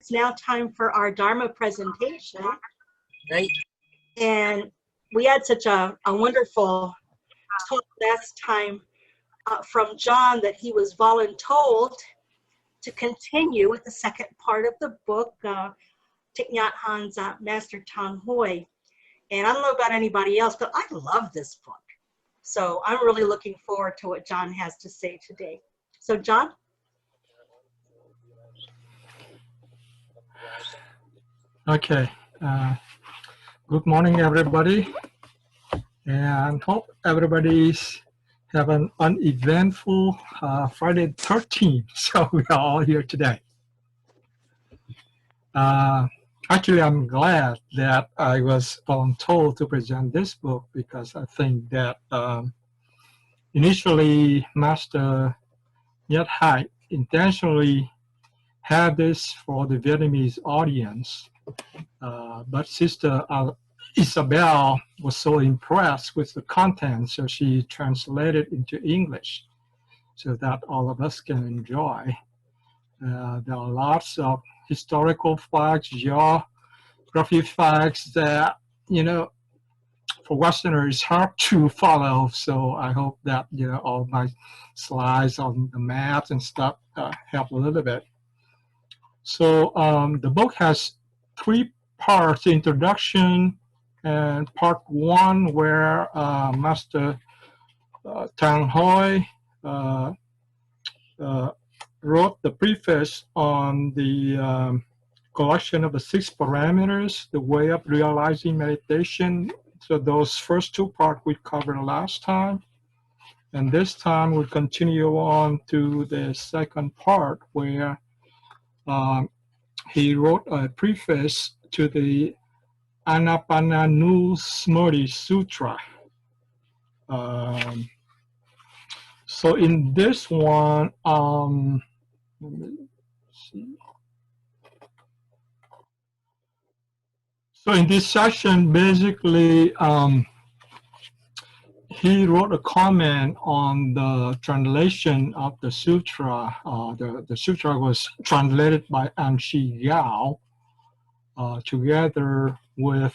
It's now time for our Dharma presentation. Right. And we had such a wonderful talk last time from John that he was voluntold to continue with the second part of the book, Thich Nhat Hanh's Master Tang Hoi. And I don't know about anybody else, but I love this book. So I'm really looking forward to what John has to say today. So John? Okay. Good morning, everybody. And hope everybody's have an uneventful Friday 13th. So we are all here today. Actually, I'm glad that I was voluntold to present this book because I think that initially Master Nhat Hanh intentionally had this for the Vietnamese audience, but Sister Isabel was so impressed with the content, so she translated into English so that all of us can enjoy. There are lots of historical facts, geography facts that, you know, for Westerners, hard to follow. So I hope that, you know, all my slides on the maps and stuff help a little bit. So the book has 3 parts: introduction and part 1, where Master Tang Hoi wrote the preface on the collection of the 6 parameters, the way of realizing meditation. So those first 2 parts we covered last time. And this time we'll continue on to the second part where he wrote a preface to the Anapanasmriti Sutra. So in this one, let me see. So in this section, basically, he wrote a comment on the translation of the sutra. The sutra was translated by An Shi Yao together with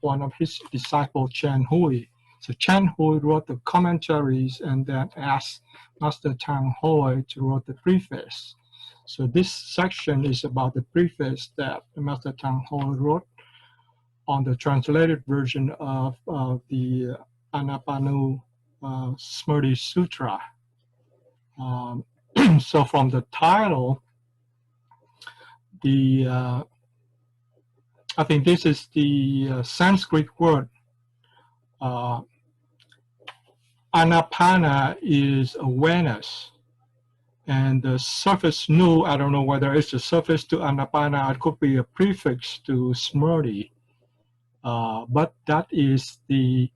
one of his disciples, Chen Hui. So Chen Hui wrote the commentaries and then asked Master Tang Hoi to write the preface. So this section is about the preface that Master Tang Hoi wrote on the translated version of the Anapanasmriti Sutra. So from the title, I think this is the Sanskrit word. Anapana is awareness. And the suffix nu, I don't know whether it's a suffix to Anapana, it could be a prefix to Smriti. But that is the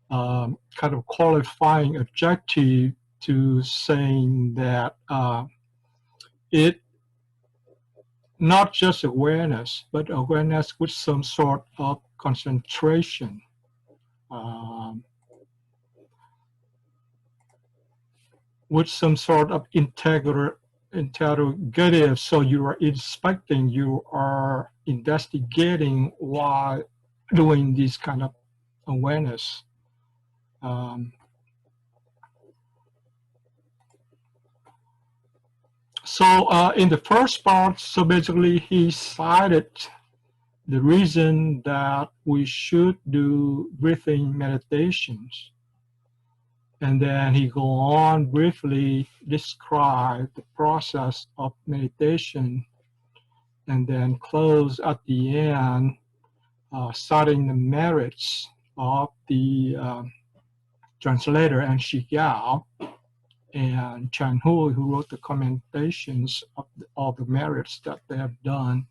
kind of qualifying adjective to saying that it not just awareness, but awareness with some sort of concentration. With some sort of interrogative, so you are inspecting, you are investigating while doing this kind of awareness. So in the first part, so basically he cited the reason that we should do breathing meditations. And then he go on briefly describe the process of meditation and then close at the end, citing the merits of the translator An Shi Yao and Chen Hui, who wrote the commentations of all the merits that they have done.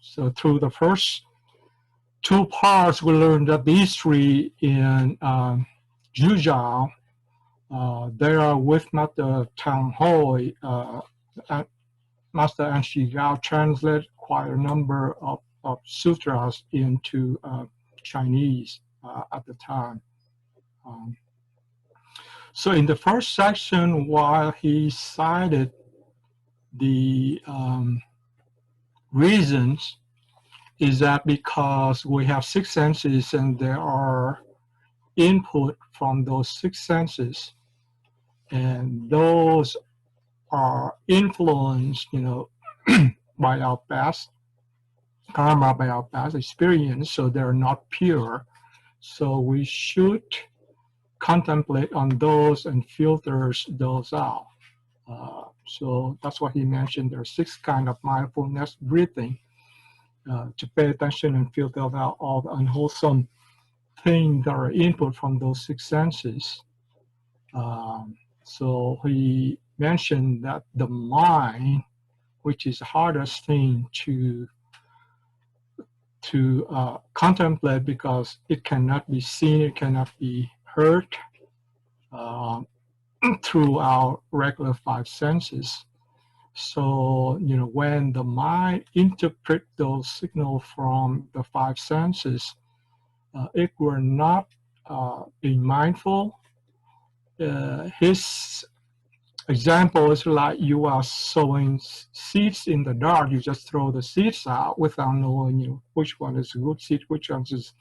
So through the first 2 parts, we learned that these 3 in Zhuzhou, they are with Master Tang Hoi. Master An Shi Yao translated quite a number of sutras into Chinese at the time. So in the first section, while he cited the reasons is that because we have six senses and there are input from those six senses, and those are influenced, by our past karma, by our past experience, so they're not pure. So we should contemplate on those and filters those out. So that's what he mentioned. There are six kinds of mindfulness breathing to pay attention and filter out all the unwholesome things that are input from those six senses. So he mentioned that the mind, which is the hardest thing to contemplate because it cannot be seen, it cannot be heard through our regular five senses. So, when the mind interprets those signals from the five senses, if we're not being mindful, his example is like you are sowing seeds in the dark. You just throw the seeds out without knowing which one is a good seed, which one is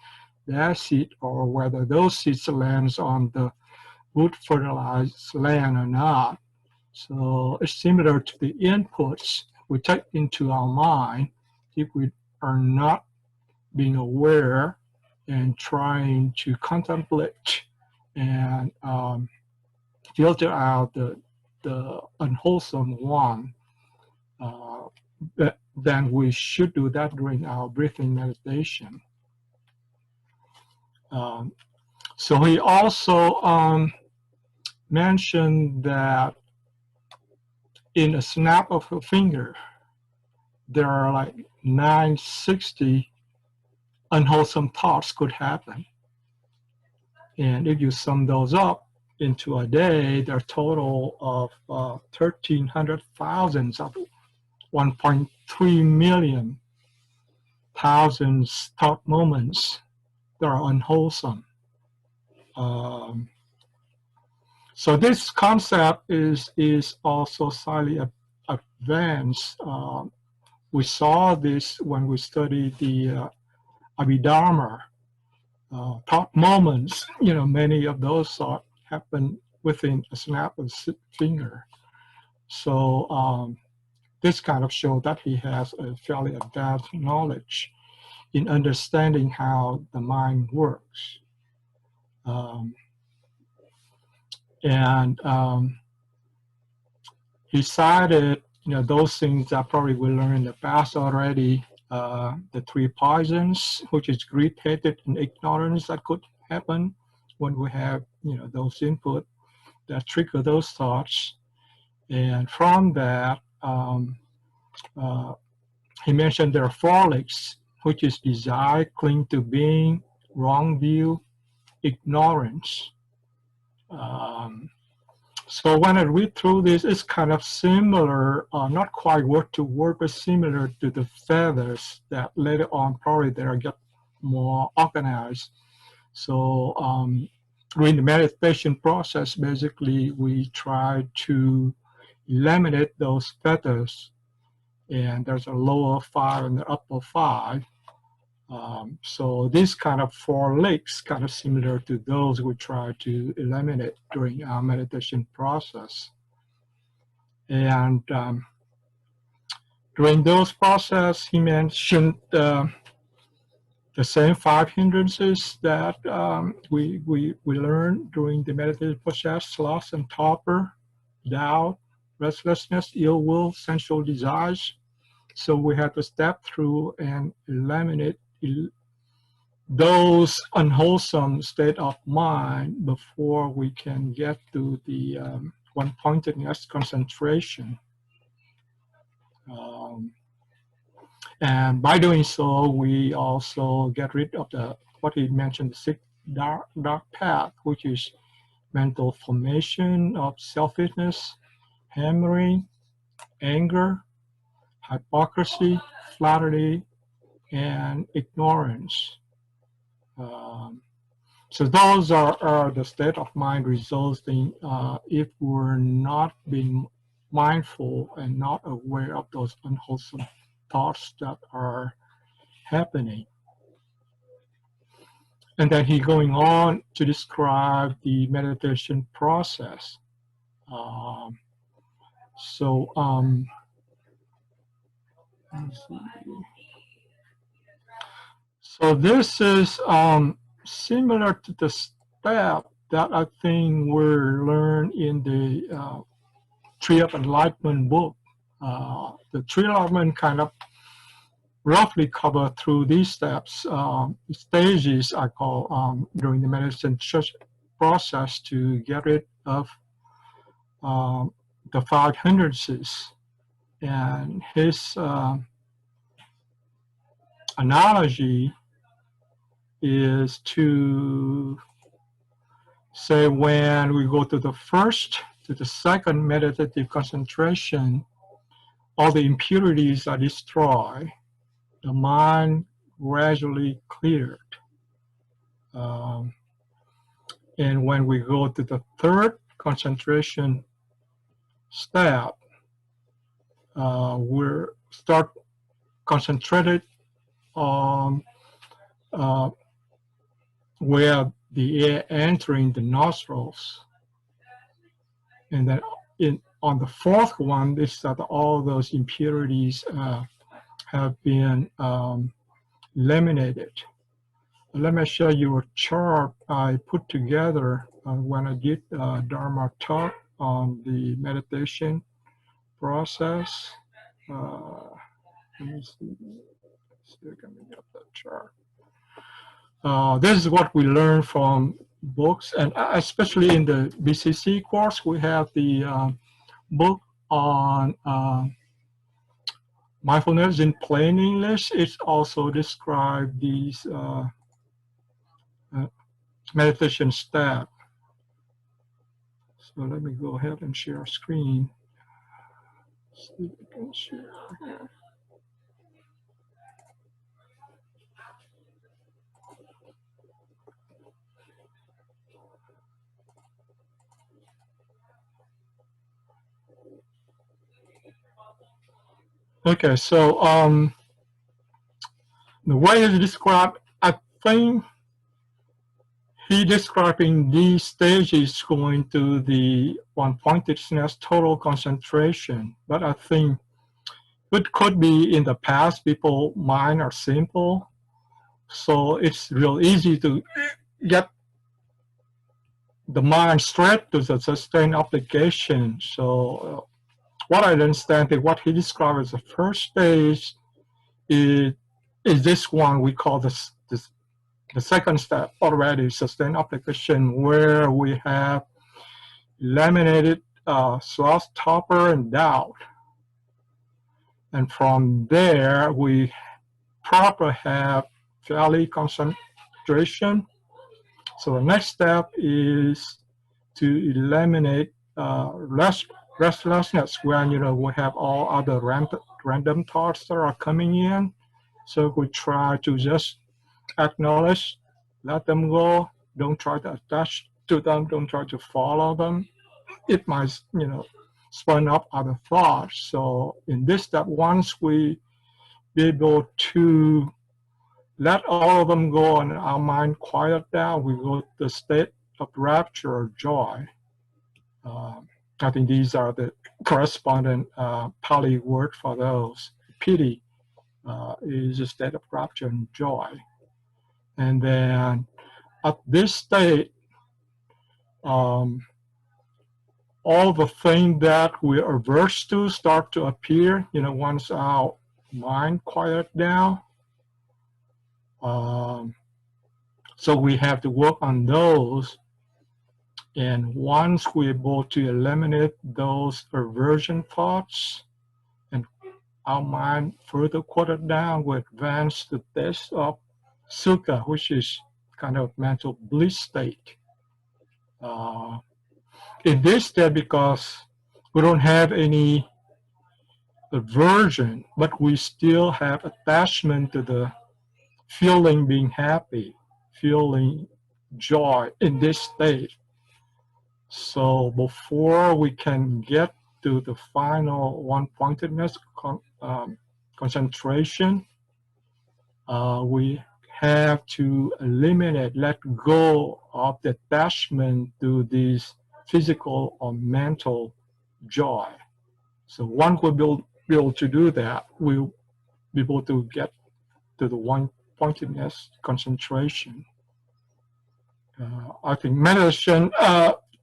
bad seed, or whether those seeds lands on the good fertilized land or not. So it's similar to the inputs we take into our mind. If we are not being aware and trying to contemplate and filter out the unwholesome one, then we should do that during our breathing meditation. So he also mentioned that in a snap of a finger, there are like 960 unwholesome thoughts could happen. And if you sum those up into a day, there are a total of 1,300,000 of 1.3 million thousands thought moments that are unwholesome. So this concept is also slightly advanced. We saw this when we studied the Abhidharma thought moments. Many of those thoughts happen within a snap of a finger. So this kind of shows that he has a fairly advanced knowledge in understanding how the mind works. He cited, those things that probably we learned in the past already, the three poisons, which is greed, hatred, and ignorance that could happen when we have, those input that trigger those thoughts. And from that, he mentioned there are four legs, which is desire, cling to being, wrong view, ignorance. So when I read through this, it's kind of similar, not quite word to word, but similar to the feathers that later on probably they'll get more organized. So during the meditation process, basically we try to eliminate those feathers, and there's a lower five and the upper five. So this kind of four legs, kind of similar to those we try to eliminate during our meditation process. And during those process, he mentioned the same five hindrances that we learned during the meditation process: sloth and torpor, doubt, restlessness, ill will, sensual desires. So we have to step through and eliminate those unwholesome state of mind before we can get to the one-pointedness concentration. And by doing so, we also get rid of what he mentioned, the sixth dark path, which is mental formation of selfishness, hammering, anger, hypocrisy, flattery, and ignorance. So those are the state of mind resulting if we're not being mindful and not aware of those unwholesome thoughts that are happening. And then he going on to describe the meditation process. Let's see. So this is similar to the step that I think we're learned in the Tree of Enlightenment book. The Tree of Enlightenment kind of roughly cover through these steps, stages I call during the meditation process to get rid of the 5 hindrances. And his analogy is to say when we go to the first to the second meditative concentration, all the impurities are destroyed, the mind gradually cleared. And when we go to the third concentration step, we start concentrated on where the air entering the nostrils. And then on the fourth one, this that all those impurities have been eliminated. Let me show you a chart I put together when I did DharmaTalk on the meditation process. Let me see. Still coming up that chart. This is what we learn from books, and especially in the BCC course, we have the book on mindfulness in plain English. It also describes these meditation steps. So let me go ahead and share screen. See if I can share here. Okay, so the way it's described, I think he describing these stages going to the one-pointedness, total concentration. But I think it could be in the past, people mind are simple, so it's real easy to get the mind straight to the sustained application. So what I understand is what he described as the first stage is this one we call the second step already, sustained application, where we have eliminated sloth, torpor, and doubt. And from there, we proper have fairly concentration. So the next step is to eliminate restlessness when we have all other random thoughts that are coming in. So we try to just acknowledge, let them go, don't try to attach to them, don't try to follow them. It might, spun up other thoughts. So in this step, once we be able to let all of them go and our mind quiet down, we go to the state of rapture or joy. I think these are the corresponding Pali word for those. Piti is a state of rapture and joy. And then at this state, all the things that we're averse to start to appear, once our mind quiet down. So we have to work on those. And once we're able to eliminate those aversion thoughts and our mind further quieted down, we advance to this of sukha, which is kind of mental bliss state. In this state, because we don't have any aversion, but we still have attachment to the feeling being happy, feeling joy in this state. So before we can get to the final one-pointedness concentration, we have to eliminate, let go of the attachment to this physical or mental joy. So once we be able to do that, we'll be able to get to the one-pointedness concentration. I think meditation,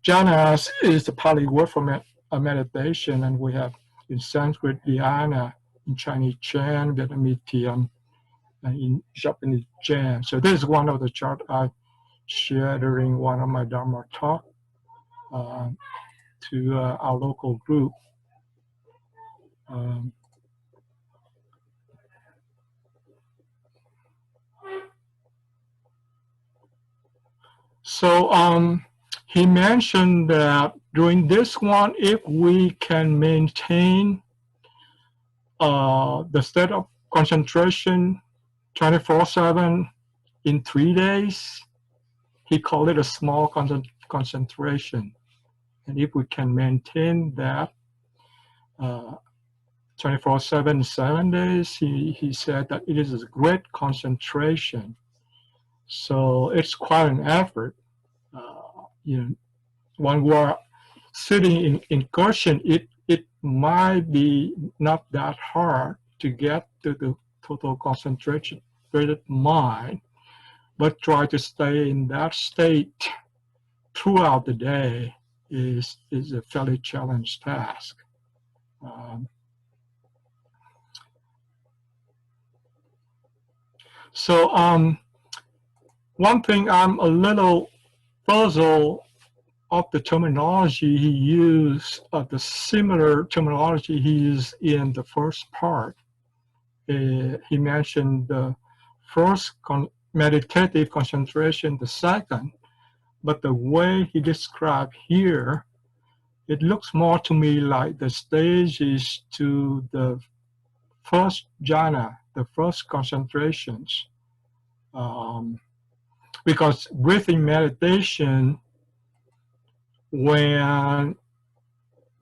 jhanas is the Pali word for meditation, and we have in Sanskrit dhyana, in Chinese Chan, Vietnamese Thiam, and in Japanese Jan. So this is one of the charts I shared during one of my Dharma talk to our local group. So he mentioned that during this one, if we can maintain the state of concentration 24/7 in 3 days, he called it a small concentration. And if we can maintain that 24/7, 7 days, he said that it is a great concentration. So it's quite an effort. You know, when we're sitting in cushion, it might be not that hard to get to the total concentration mind, but try to stay in that state throughout the day is a fairly challenging task. So one thing I'm a little puzzled of the terminology he used, the similar terminology he used in the first part. He mentioned the first meditative concentration, the second, but the way he described here, it looks more to me like the stages to the first jhana, the first concentrations. Because breathing meditation, when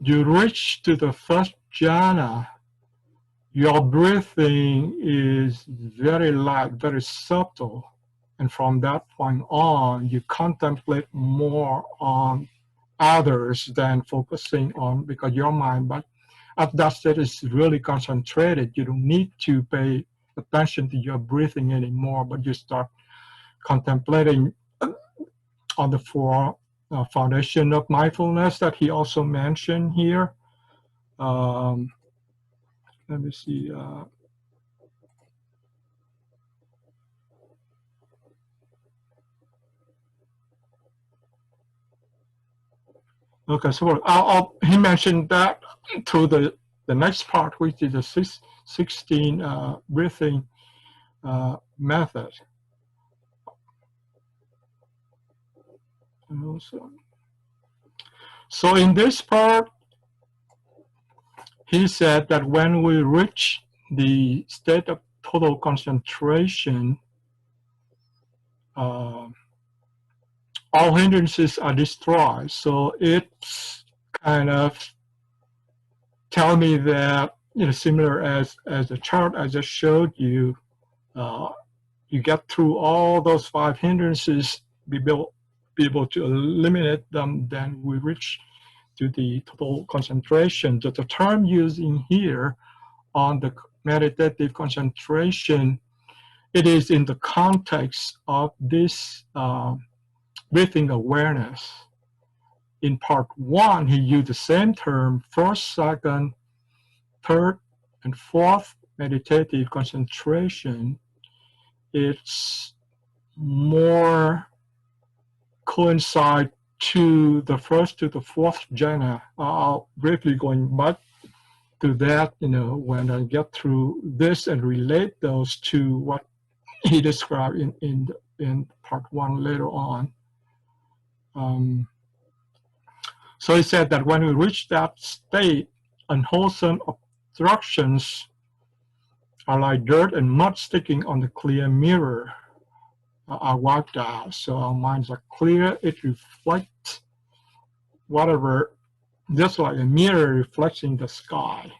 you reach to the first jhana, your breathing is very light, very subtle. And from that point on, you contemplate more on others than focusing on, because your mind, but at that state is really concentrated. You don't need to pay attention to your breathing anymore, but you start contemplating on the four foundation of mindfulness that he also mentioned here. Let me see. Okay, so he mentioned that through the next part, which is the 16 breathing method. So in this part, he said that when we reach the state of total concentration, all hindrances are destroyed. So it's kind of tell me that, you know, similar as the chart I just showed you, you get through all those 5 hindrances, be able to eliminate them, then we reach to the total concentration. The term used in here on the meditative concentration, it is in the context of this breathing awareness. In part 1, he used the same term, first, second, third, and fourth meditative concentration. It's more coincide to the first to the fourth jhana. I'll briefly going back to that, you know, when I get through this and relate those to what he described in part 1 later on. So he said that when we reach that state, unwholesome obstructions are like dirt and mud sticking on the clear mirror are wiped out. So our minds are clear. It reflects whatever, just like a mirror reflecting the sky.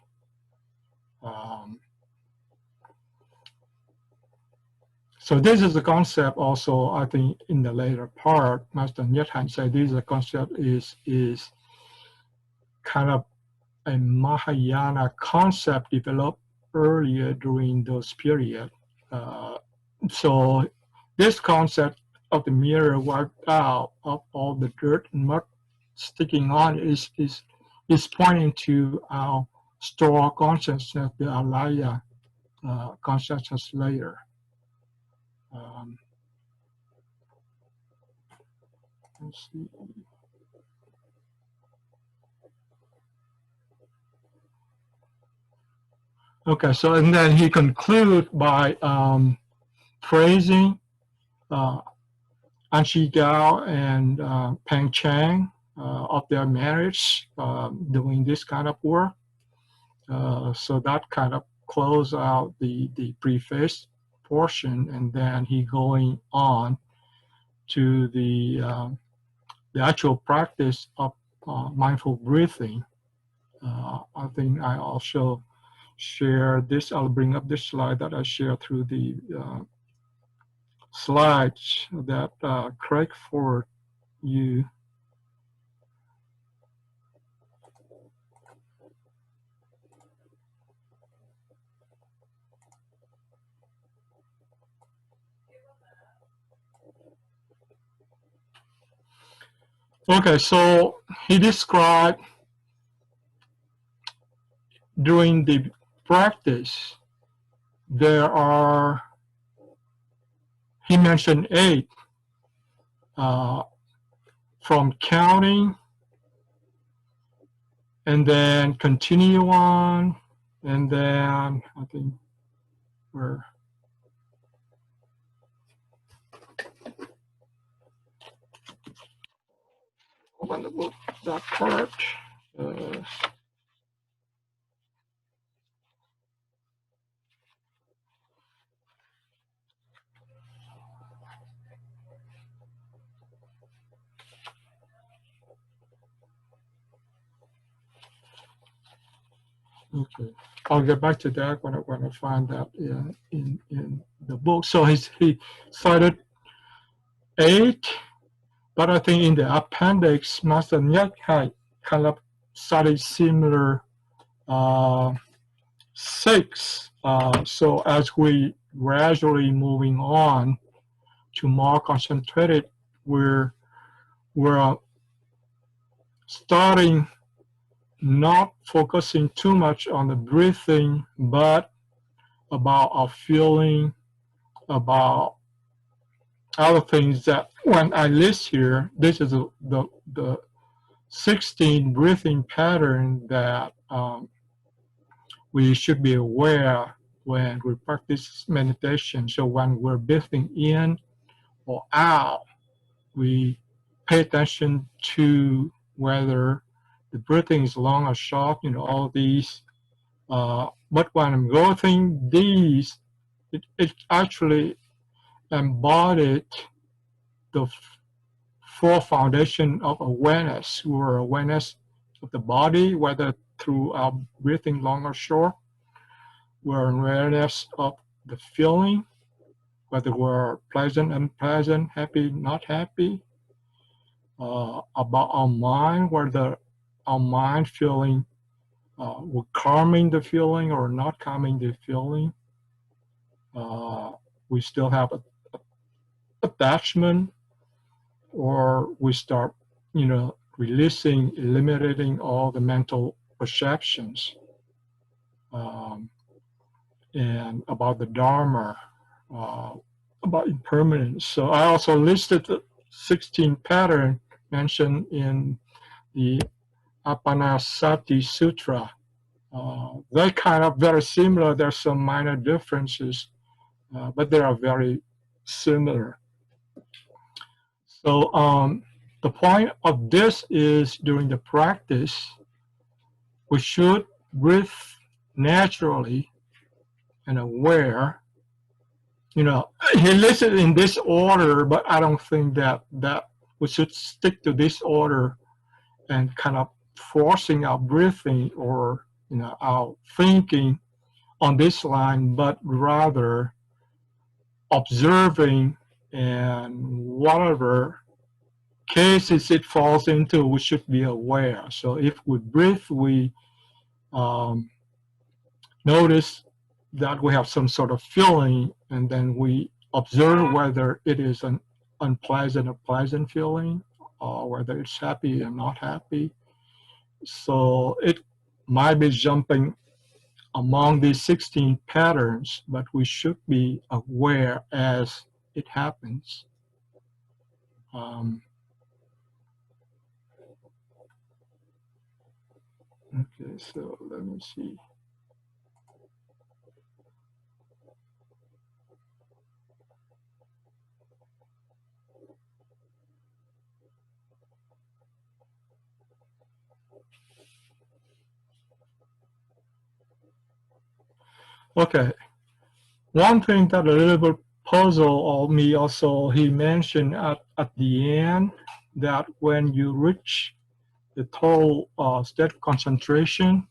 So this is the concept also, I think, in the later part, Master Nyathan said this is a concept is kind of a Mahayana concept developed earlier during those period. So this concept of the mirror wiped out of all the dirt and mud sticking on is pointing to our store consciousness, the alaya consciousness layer. Let's see. Okay, so and then he concludes by praising An Chi Gao and Peng Chang of their marriage doing this kind of work. So that kind of close out the preface portion, and then he going on to the actual practice of mindful breathing. I think I also share this. I'll bring up this slide that I share through the slides that Craig forwarded you. Okay, so he described during the practice, there are, he mentioned 8, from counting and then continue on, and then I think we're open the book, that part. Okay, I'll get back to that when I find that in the book. So he cited 8, but I think in the appendix, Master Nyat kind of cited similar 6. So as we gradually moving on to more concentrated, we're starting not focusing too much on the breathing, but about our feeling, about other things that when I list here, this is the 16 breathing pattern that we should be aware when we practice meditation. So when we're breathing in or out, we pay attention to whether the breathing is long or short, all these. But when I'm going through these, it actually embodied the 4 foundation of awareness, or awareness of the body, whether through our breathing long or short. We're awareness of the feeling, whether we're pleasant, unpleasant, happy, not happy. About our mind, whether our mind feeling, we're calming the feeling or not calming the feeling. We still have a attachment, or we start, releasing, eliminating all the mental perceptions. And about the Dharma, about impermanence. So I also listed the 16 pattern mentioned in the Apanasati Sutra. They're kind of very similar. There's some minor differences, but they are very similar. So the point of this is, during the practice, we should breathe naturally and aware. He listed in this order, but I don't think that we should stick to this order and kind of forcing our breathing or our thinking on this line, but rather observing, and whatever cases it falls into, we should be aware. So if we breathe, we notice that we have some sort of feeling, and then we observe whether it is an unpleasant or pleasant feeling, or whether it's happy or not happy. So it might be jumping among these 16 patterns, but we should be aware as it happens. Okay, so let me see. Okay, one thing that a little bit puzzled me also, he mentioned at the end that when you reach the total state concentration,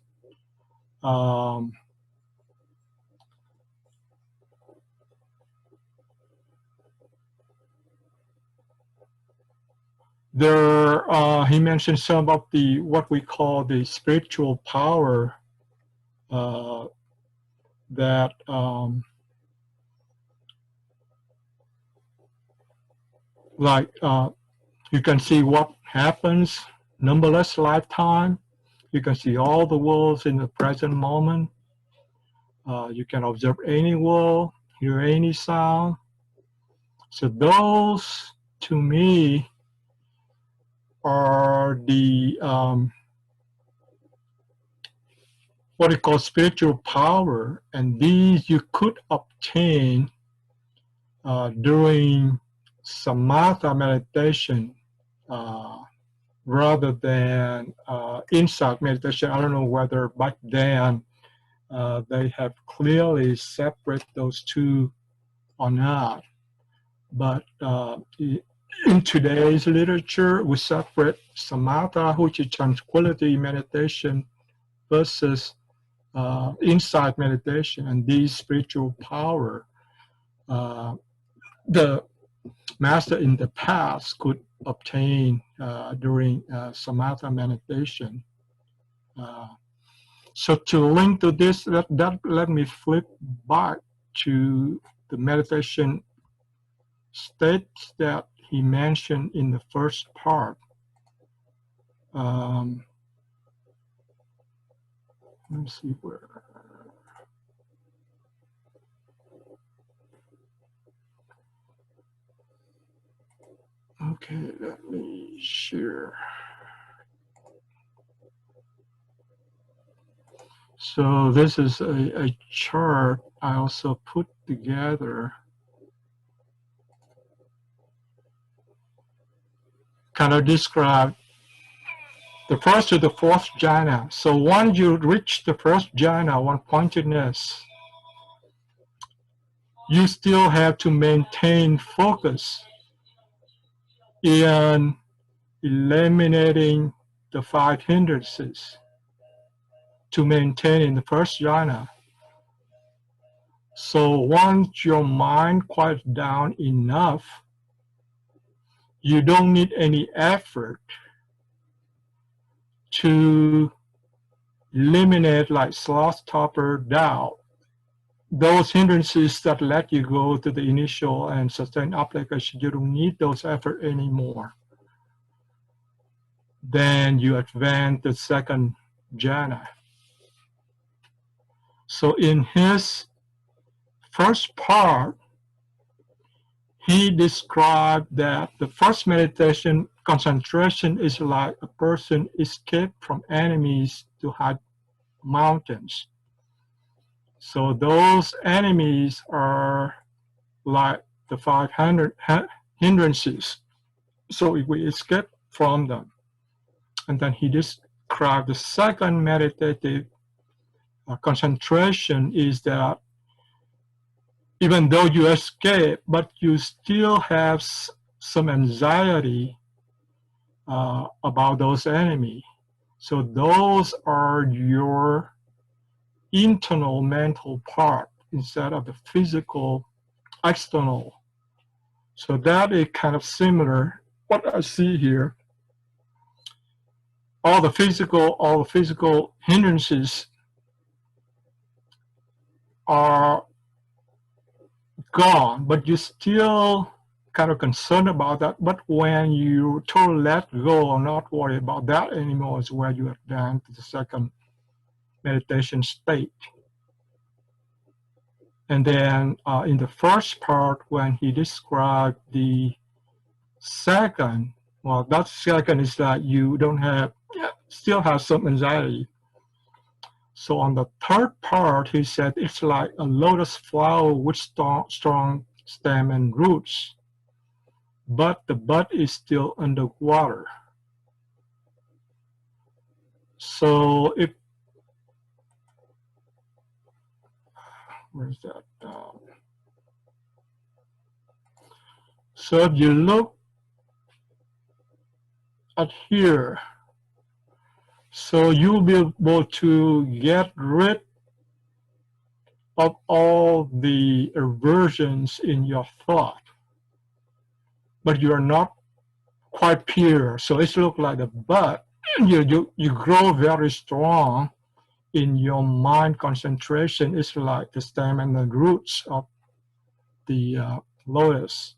he mentioned some of the what we call the spiritual power that like you can see what happens numberless lifetime. You can see all the worlds in the present moment. You can observe any world, hear any sound. So those, to me, are the what we call spiritual power, and these you could obtain during samatha meditation rather than insight meditation. I don't know whether back then they have clearly separate those two or not, but in today's literature, we separate samatha, which is tranquility meditation, versus insight meditation, and these spiritual power. The master in the past could obtain during samatha meditation. So to link to this, let me flip back to the meditation states that he mentioned in the first part. Let me see where. Okay, let me share. So this is a chart I also put together, kind of describe the first to the fourth jhana. So once you reach the first jhana, one pointedness, you still have to maintain focus in eliminating the 5 hindrances to maintain in the first jhana. So once your mind quiets down enough, you don't need any effort to eliminate, like sloth, torpor, doubt, those hindrances that let you go to the initial and sustained application. You don't need those effort anymore. Then you advance the second jhana. So in his first part, he described that the first meditation concentration is like a person escaped from enemies to high mountains. So those enemies are like the 500 hindrances. So if we escape from them, and then he described the second meditative concentration is that even though you escape, but you still have some anxiety about those enemies. So those are your internal mental part instead of the physical external. So that is kind of similar. What I see here, all the physical hindrances are gone, but you still kind of concerned about that. But when you totally let go or not worry about that anymore is where you advance to the second meditation state. And then in the first part, when he described the second, well, that second is that you don't have, still have some anxiety. So on the third part, he said it's like a lotus flower with strong stem and roots, but the bud is still underwater. So if, where's that? So if you look at here, so you'll be able to get rid of all the aversions in your thought, but you're not quite pure. So it looks like the bud. You grow very strong in your mind concentration. It's like the stem and the roots of the lotus.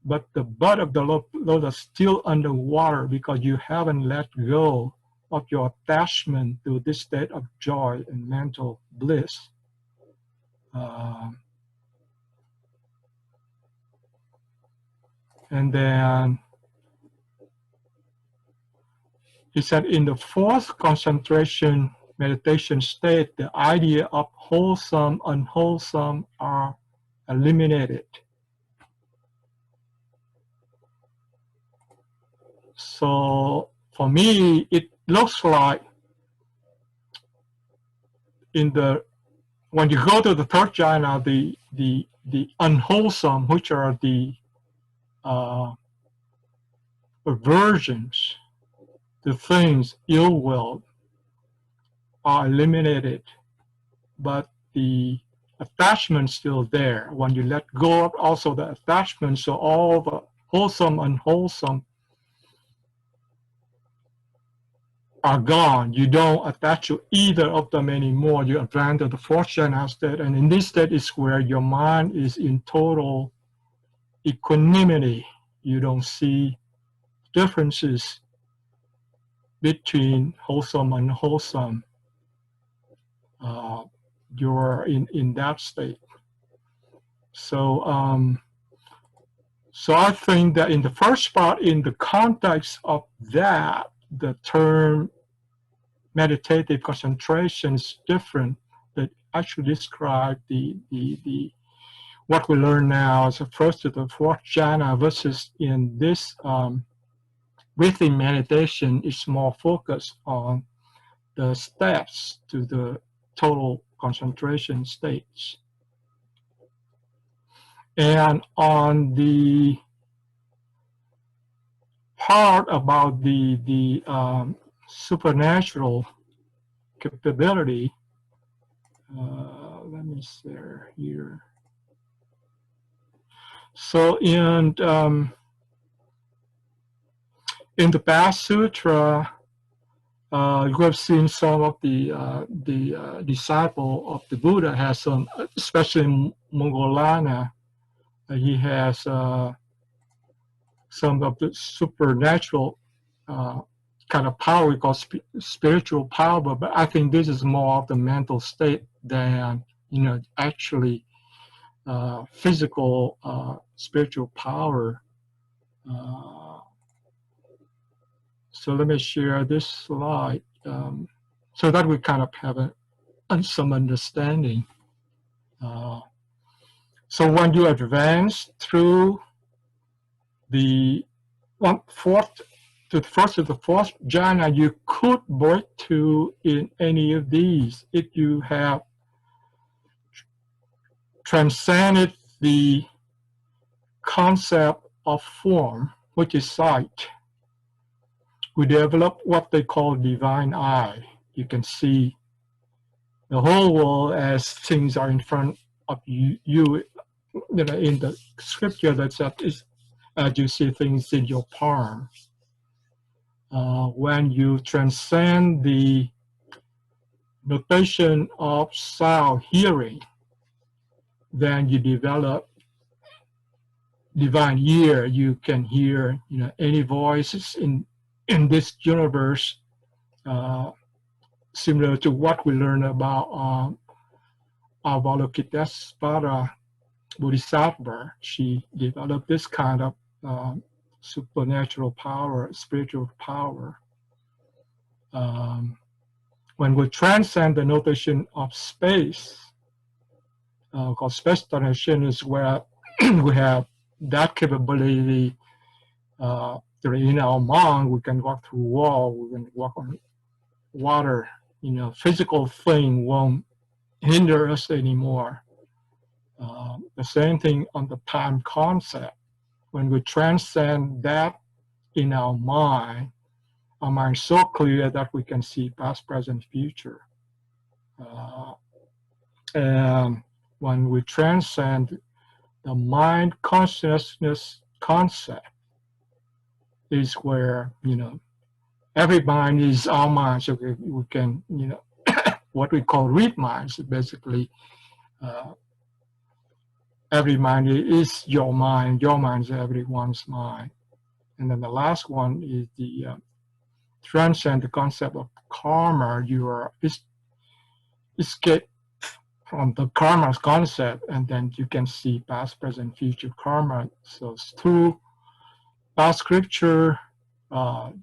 But the bud of the lotus is still underwater because you haven't let go of your attachment to this state of joy and mental bliss. And then he said in the fourth concentration meditation state, the idea of wholesome, unwholesome are eliminated. So for me, it looks like when you go to the third jhana, the unwholesome, which are the aversions, the things, ill will, are eliminated, but the attachment still there. When you let go of also the attachment, so all the wholesome, unwholesome are gone. You don't attach to either of them anymore. You advance to the fourth jhana state, and in this state is where your mind is in total equanimity. You don't see differences between wholesome and unwholesome. You're in that state. So so I think that in the first part, in the context of that, the term meditative concentration is different. That actually describe the what we learn now as a first to the fourth jhana versus in this breathing meditation is more focused on the steps to the total concentration states. And on the part about the supernatural capability, let me see here. So in the Past Sutra, you have seen some of the disciple of the Buddha has some, especially Moggallana. He has some of the supernatural kind of power we call spiritual power, but I think this is more of the mental state than actually physical spiritual power. So let me share this slide so that we kind of have some understanding. So when you advance through the first to the fourth jhana, you could break to in any of these if you have transcended the concept of form, which is sight. We develop what they call divine eye. You can see the whole world as things are in front of you in the scripture that said, as you see things in your palm. When you transcend the notation of sound hearing, then you develop divine ear. You can hear, any voices in this universe, similar to what we learned about Avalokitesvara Bodhisattva. She developed this kind of supernatural power, spiritual power. When we transcend the notation of space, because space dimension is where we have that capability in our mind. We can walk through wall, we can walk on water. Physical thing won't hinder us anymore. The same thing on the time concept. When we transcend that in our mind is so clear that we can see past, present, future. And when we transcend the mind consciousness concept, is where, every mind is our mind. So we can, what we call read minds, basically. Every mind is your mind is everyone's mind. And then the last one is the transcend the concept of karma. You are escape from the karma concept, and then you can see past, present, future karma. So through past scripture,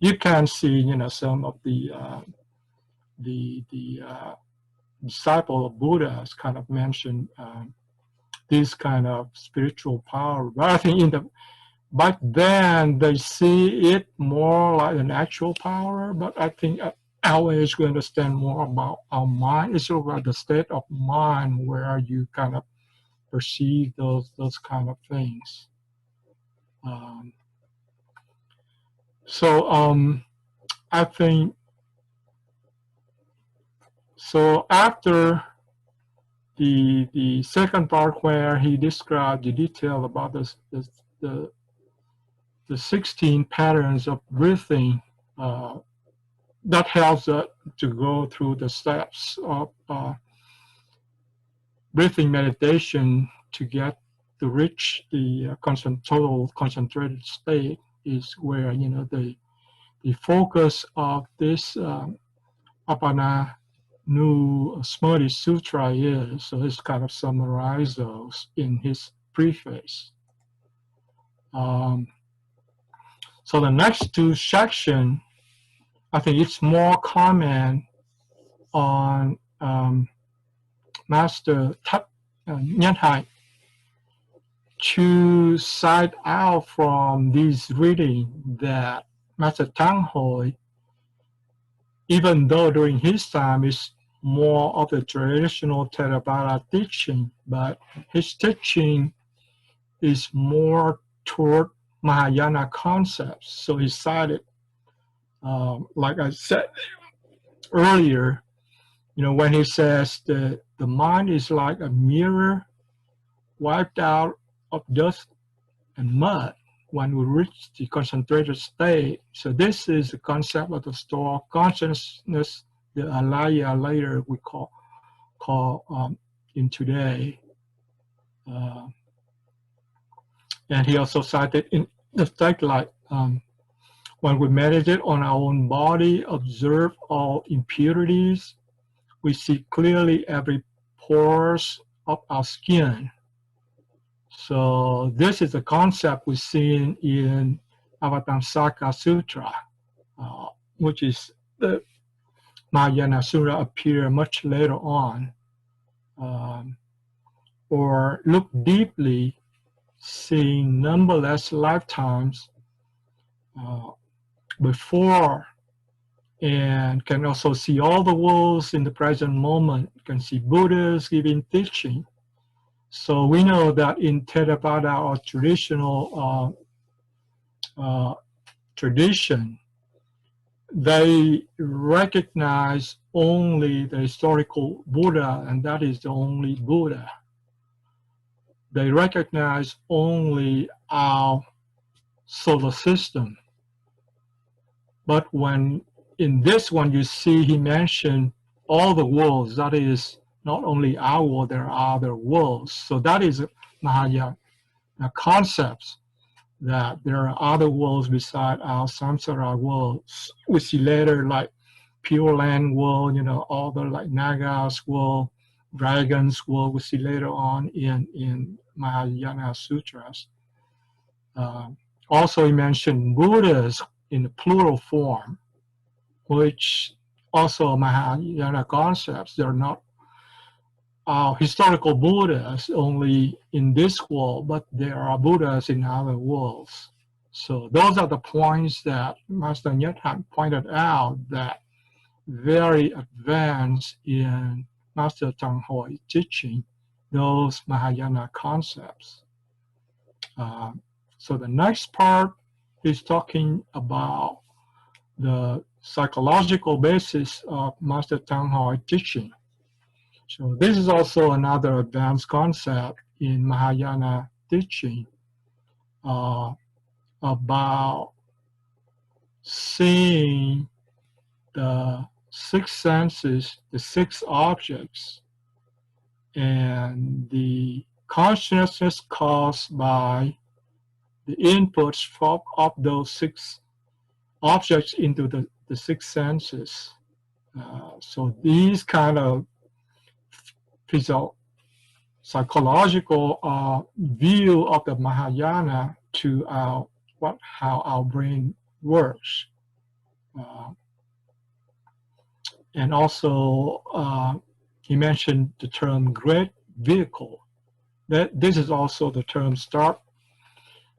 you can see, some of the disciple of Buddha has kind of mentioned this kind of spiritual power. But I think back then they see it more like an actual power. But I think our age we understand more about our mind. It's about the state of mind where you kind of perceive those kind of things. I think so. After the second part where he described the detail about the 16 patterns of breathing, that helps us to go through the steps of breathing meditation to get to reach the total concentrated state, is where the focus of this Apana Nu Smriti Sutra is. So he's kind of summarized those in his preface. So the next two sections, I think it's more comment on Master Nhat Hanh to cite out from this reading that Master Tang Hoi, even though during his time is more of the traditional Theravada teaching, but his teaching is more toward Mahayana concepts. So he cited, like I said earlier, when he says that the mind is like a mirror wiped out of dust and mud when we reach the concentrated state. So this is the concept of the store of consciousness, the alaya later we call in today. And he also cited in the fact like when we meditate on our own body, observe all impurities, we see clearly every pores of our skin. So this is a concept we see in Avatamsaka Sutra, which is the Mahayana Sutra appear much later on. Or look deeply, seeing numberless lifetimes before, and can also see all the worlds in the present moment. You can see Buddhas giving teaching. So we know that in Theravada or traditional tradition, they recognize only the historical Buddha, and that is the only Buddha. they recognize only our solar system. But when in this one you see he mentioned all the worlds, that is not only our world, there are other worlds. So that is Mahayana concepts, that there are other worlds beside our samsara worlds. We see later like Pure Land world, all the like Nagas world, Dragons world, we see later on in Mahayana Sutras. Also, he mentioned Buddhas in the plural form, which also Mahayana concepts. They're not historical Buddhas only in this world, but there are Buddhas in other worlds. So those are the points that Master Nyathan pointed out that very advanced in Master Tang Hoi teaching, those Mahayana concepts. So the next part is talking about the psychological basis of Master Tang Hoi teaching. So this is also another advanced concept in Mahayana teaching about seeing the six senses, the six objects, and the consciousness caused by the inputs of those six objects into the six senses. So these kind of psychological view of the Mahayana to how our brain works. And also, he mentioned the term great vehicle. This is also the term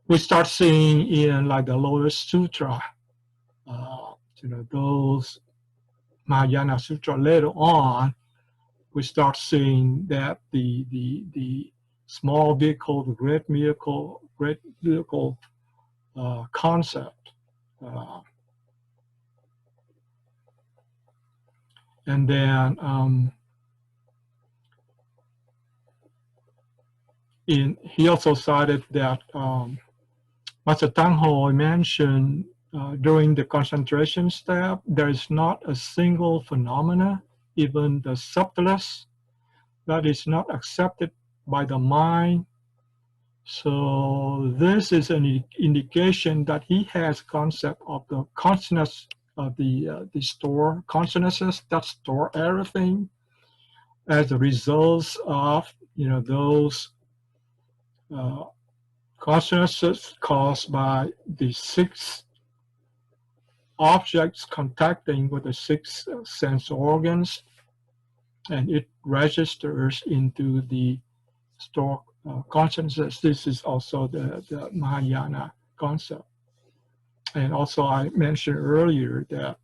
we start seeing in like the Lotus Sutra. Those Mahayana Sutra later on, we start seeing that the small vehicle, the great vehicle concept. And then he also cited that Master Tang Hoi mentioned during the concentration step, there is not a single phenomena, even the subtlest, that is not accepted by the mind. So this is an indication that he has concept of the consciousness of the store consciousnesses that store everything as a result of those consciousnesses caused by the six objects contacting with the six sense organs, and it registers into the store consciousness. This is also the Mahayana concept. And also I mentioned earlier that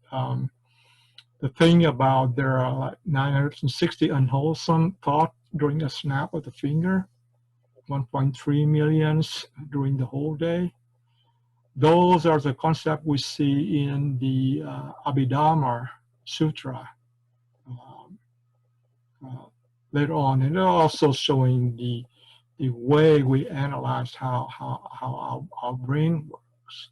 the thing about there are like 960 unwholesome thoughts during a snap of the finger, 1.3 millions during the whole day. Those are the concepts we see in the Abhidharma Sutra later on, and they're also showing the way we analyze how our brain works.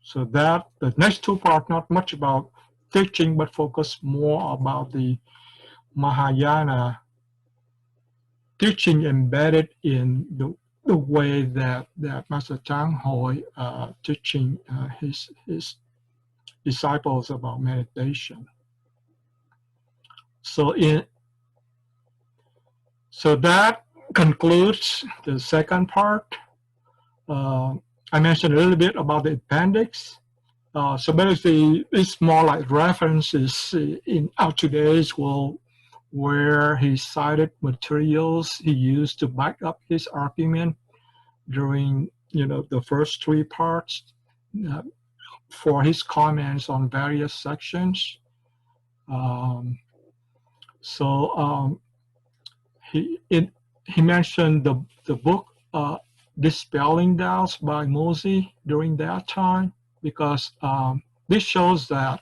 So that the next two parts, not much about teaching, but focus more about the Mahayana teaching embedded in the way that Master Tang Hoi teaching his disciples about meditation. So that concludes the second part. I mentioned a little bit about the appendix. So basically, it's more like references in today's world where he cited materials he used to back up his argument during the first three parts for his comments on various sections. He mentioned the book Dispelling Doubts by Mozi during that time, because this shows that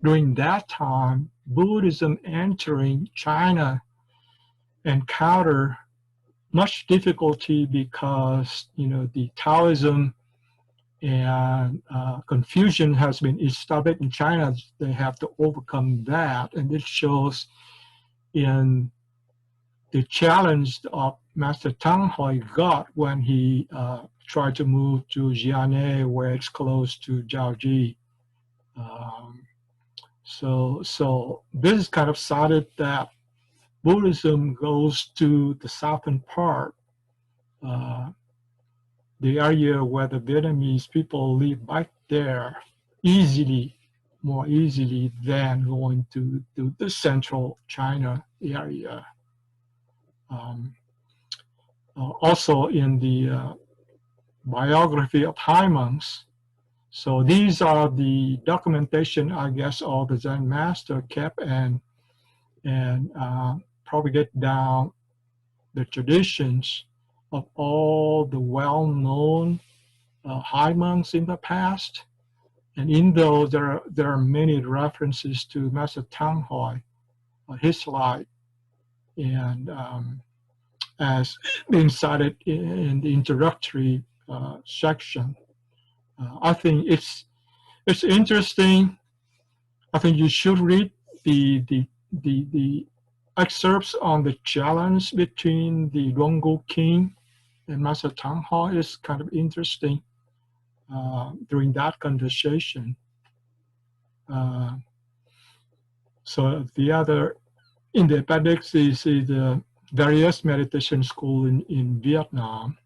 during that time, Buddhism entering China encountered much difficulty because, the Taoism and Confucian has been established in China. They have to overcome that, and it shows in the challenge of Master Tang Hoi got when he tried to move to Jiane, where it's close to Jiaoji. So this is kind of cited that Buddhism goes to the southern part, the area where the Vietnamese people live back there more easily than going to the central China area. Also in the biography of high monks. So these are the documentation, I guess, all the Zen master kept and propagate down the traditions of all the well-known high monks in the past. And in those, there are many references to Master Tang Hoi, his life, and as being cited in the introductory section. I think it's interesting. I think you should read the excerpts on the challenge between the Ronggu King and Master Tang Hoi. Is kind of interesting during that conversation. So the other in the appendix is the various meditation school in Vietnam.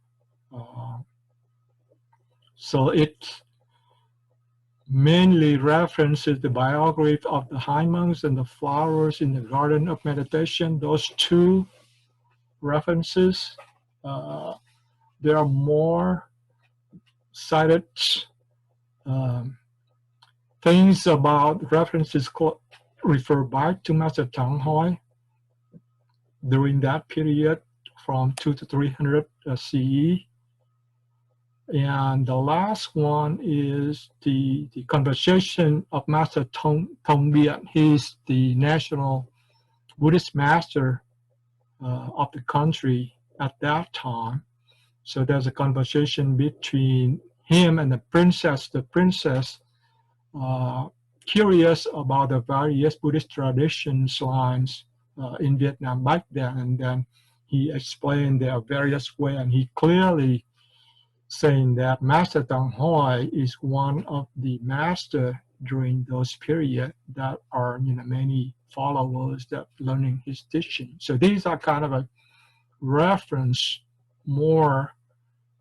So it mainly references the biography of the high monks and the flowers in the garden of meditation. Those two references. There are more cited things about references refer back to Master Tang Hoi during that period from 2 to 300 CE. And the last one is the conversation of Master Tong Bian. He's the national Buddhist master of the country at that time. So there's a conversation between him and the princess. The princess, curious about the various Buddhist traditions lines in Vietnam back then, and then he explained their various ways, and he clearly saying that Master Tang Hoi is one of the master during those periods that are many followers that learning his teaching. So these are kind of a reference more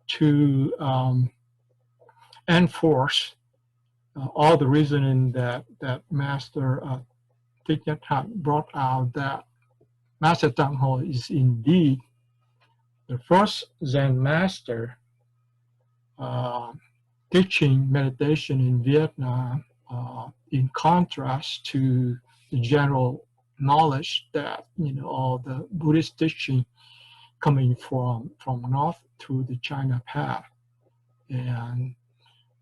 to enforce all the reasoning that Master Thich Nhat Hanh brought out, that Master Tang Hoi is indeed the first Zen master teaching meditation in Vietnam, in contrast to the general knowledge that all the Buddhist teaching coming from north through the China path. And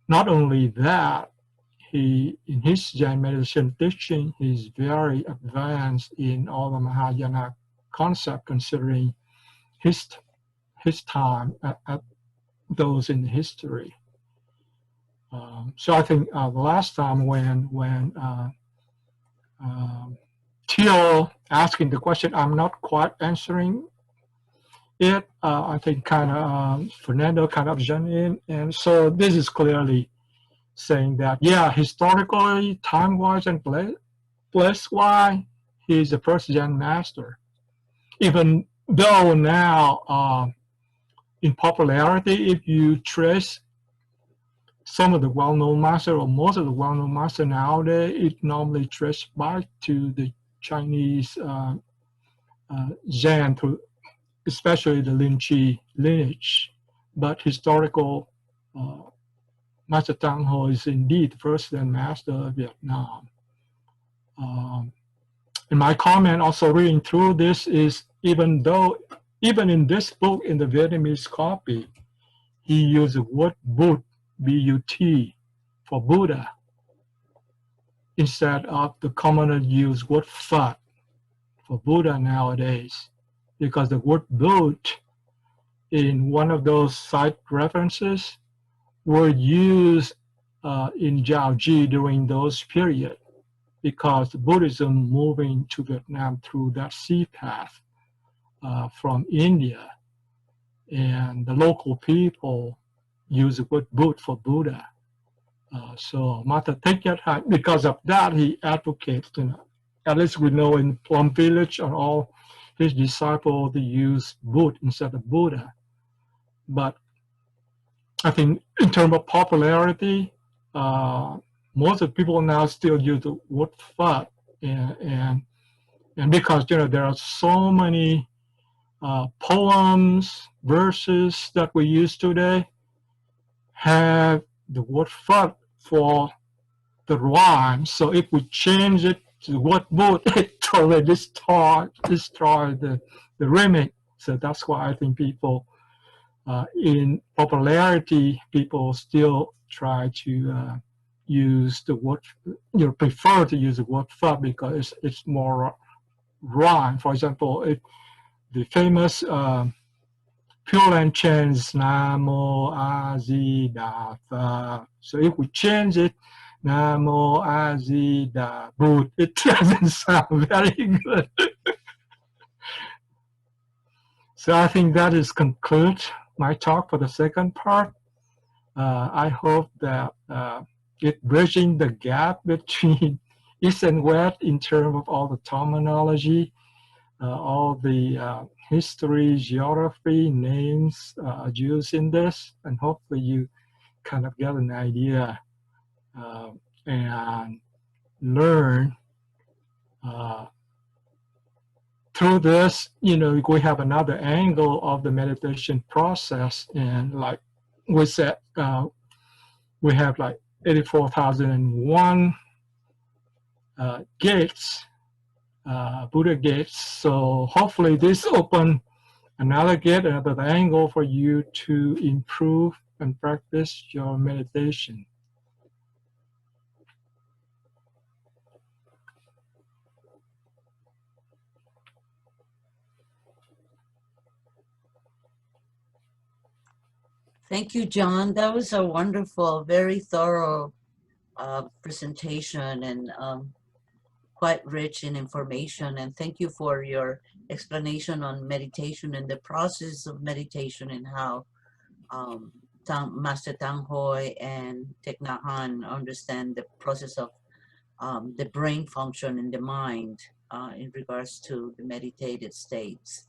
not only that, he in his Zen meditation teaching, he's very advanced in all the Mahayana concept, considering his time at those in history. So I think the last time when Teal asking the question, I'm not quite answering it. I think kind of Fernando kind of jumped in, and so this is clearly saying that, yeah, historically, time-wise and place-wise, he's the first Zen master. Even though now, in popularity, if you trace some of the well-known masters, or most of the well-known masters nowadays, it normally traces back to the Chinese Zen, especially the Lin Chi lineage. But historical, Master Tang Hoi is indeed the first Zen master of Vietnam. And my comment also reading through this is, even in this book, in the Vietnamese copy, he used the word Bud, B-U-T, for Buddha, instead of the commonly used word Phật for Buddha nowadays, because the word Bud in one of those site references were used in Jiaoji during those periods because Buddhism moving to Vietnam through that sea path from India, and the local people use the word Bud for Buddha. So Mata Tek Nhat Hanh, because of that, he advocates, at least we know in Plum Village and all his disciples, they use Bud instead of Buddha. But I think in terms of popularity, most of the people now still use the word Phật, and because there are so many poems, verses that we use today have the word Phật for the rhyme. So if we change it to what Bud, it totally destroy the remix. So that's why I think people, in popularity, people still try to use the word, prefer to use the word Phật because it's more rhyme. For example, the famous Pure Land chants Namo A Di Đà Phật. So if we change it, Namo A Di Đà Bụt, it doesn't sound very good. So I think that is conclude my talk for the second part. I hope that it bridging the gap between East and West in terms of all the terminology, all the history, geography, names used in this, and hopefully you kind of get an idea and learn through this. We have another angle of the meditation process, and like we said, we have like 84,001 gates, Buddha gates. So hopefully this open another gate, another angle for you to improve and practice your meditation. Thank you, John. That was a wonderful, very thorough presentation, and quite rich in information. And thank you for your explanation on meditation and the process of meditation, and how Master Tang Hoi and Thich Nhat Hanh understand the process of the brain function and the mind in regards to the meditated states.